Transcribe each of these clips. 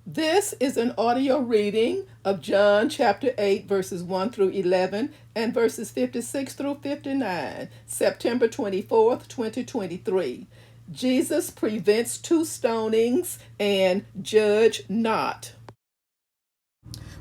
This is an audio reading of John chapter 8, verses 1 through 11, and verses 56 through 59, September 24th, 2023. Jesus prevents two stonings and judge not.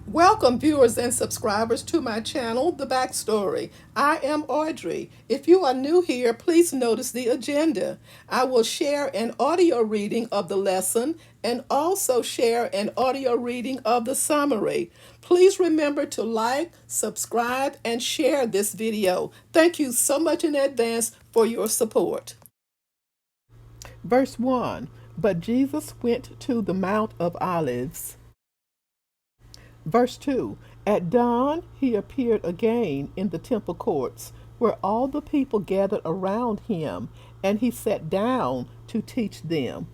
Welcome, viewers and subscribers, to my channel, The Backstory. I am Audrey. If you are new here, please notice the agenda. I will share an audio reading of the lesson and also share an audio reading of the summary. Please remember to like, subscribe, and share this video. Thank you so much in advance for your support. Verse 1. But Jesus went to the Mount of Olives. Verse 2. At dawn he appeared again in the temple courts, where all the people gathered around him, and he sat down to teach them.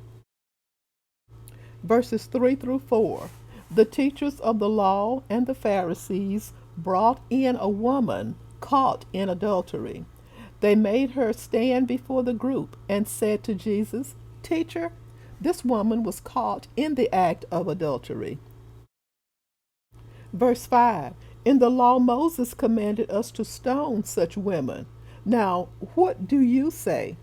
Verses 3 through 4. The teachers of the law and the Pharisees brought in a woman caught in adultery. They made her stand before the group and said to Jesus, "Teacher, this woman was caught in the act of adultery." Verse 5. In the law, Moses commanded us to stone such women. Now, what do you say?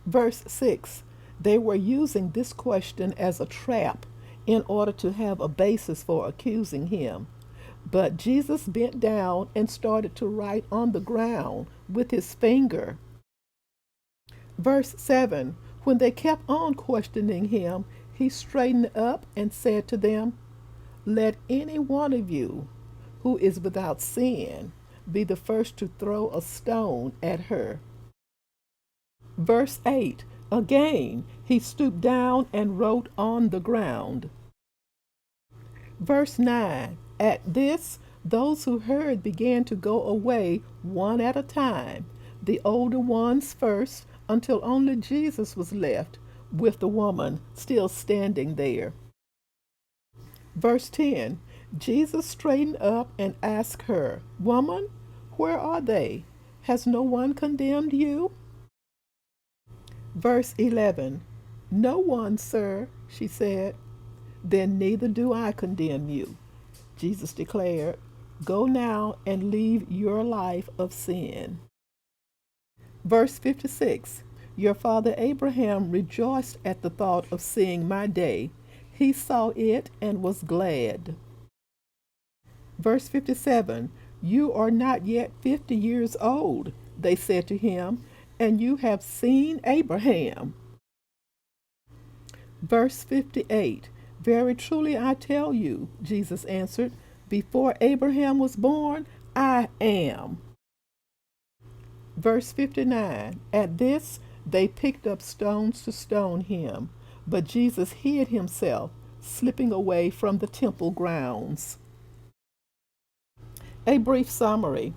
Verse 6. They were using this question as a trap in order to have a basis for accusing him. But Jesus bent down and started to write on the ground with his finger. Verse 7. When they kept on questioning him, he straightened up and said to them, "Let any one of you who is without sin be the first to throw a stone at her." Verse 8. Again, he stooped down and wrote on the ground. Verse 9. At this, those who heard began to go away one at a time, the older ones first, until only Jesus was left, with the woman still standing there. Verse 10. Jesus straightened up and asked her, "Woman, where are they? Has no one condemned you?" Verse 11. "No one, sir," she said. "Then neither do I condemn you," Jesus declared. "Go now and leave your life of sin." Verse 56. Your father Abraham rejoiced at the thought of seeing my day. He saw it and was glad. Verse 57. You are not yet 50 years old, they said to him, and you have seen Abraham. Verse 58. Very truly I tell you, Jesus answered, before Abraham was born, I am. Verse 59. At this, they picked up stones to stone him, but Jesus hid himself, slipping away from the temple grounds. A brief summary.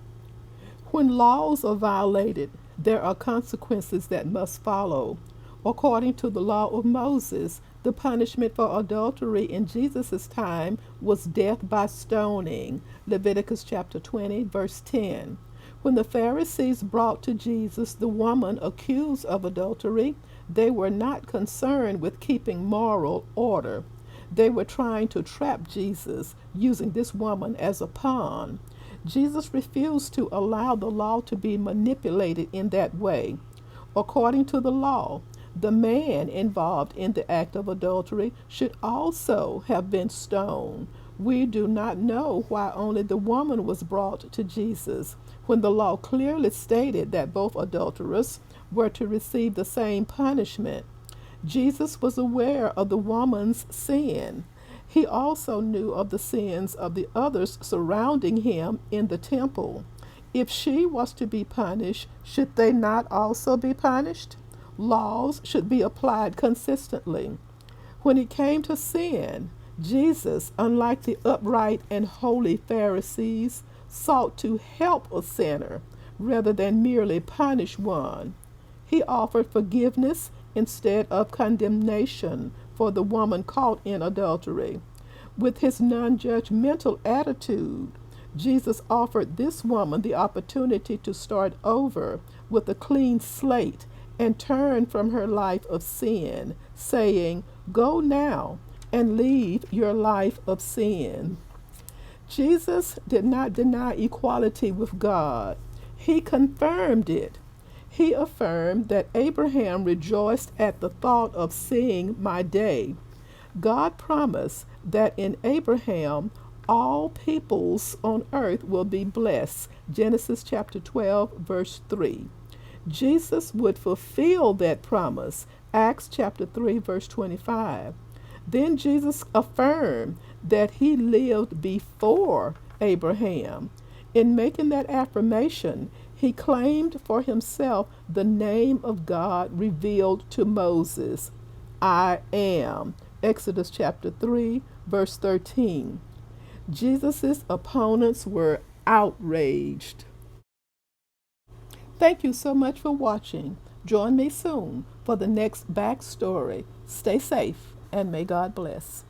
When laws are violated, there are consequences that must follow. According to the law of Moses, the punishment for adultery in Jesus' time was death by stoning. Leviticus chapter 20, verse 10. When the Pharisees brought to Jesus the woman accused of adultery, they were not concerned with keeping moral order. They were trying to trap Jesus, using this woman as a pawn. Jesus refused to allow the law to be manipulated in that way. According to the law, the man involved in the act of adultery should also have been stoned. We do not know why only the woman was brought to Jesus, when the law clearly stated that both adulterers were to receive the same punishment. Jesus was aware of the woman's sin. He also knew of the sins of the others surrounding him in the temple. If she was to be punished, should they not also be punished? Laws should be applied consistently. When it came to sin, Jesus, unlike the upright and holy Pharisees, sought to help a sinner rather than merely punish one. He offered forgiveness instead of condemnation for the woman caught in adultery. With his non-judgmental attitude, Jesus offered this woman the opportunity to start over with a clean slate and turn from her life of sin, saying, "Go now and leave your life of sin. Jesus did not deny equality with God, he confirmed it. He affirmed that Abraham rejoiced at the thought of seeing my day. God promised that in Abraham all peoples on earth will be blessed. Genesis chapter 12, verse 3. Jesus would fulfill that promise. Acts chapter 3, verse 25. Then Jesus affirmed that he lived before Abraham. In making that affirmation, he claimed for himself the name of God revealed to Moses: I am. Exodus chapter 3, verse 13. Jesus' opponents were outraged. Thank you so much for watching. Join me soon for the next backstory. Stay safe and may God bless.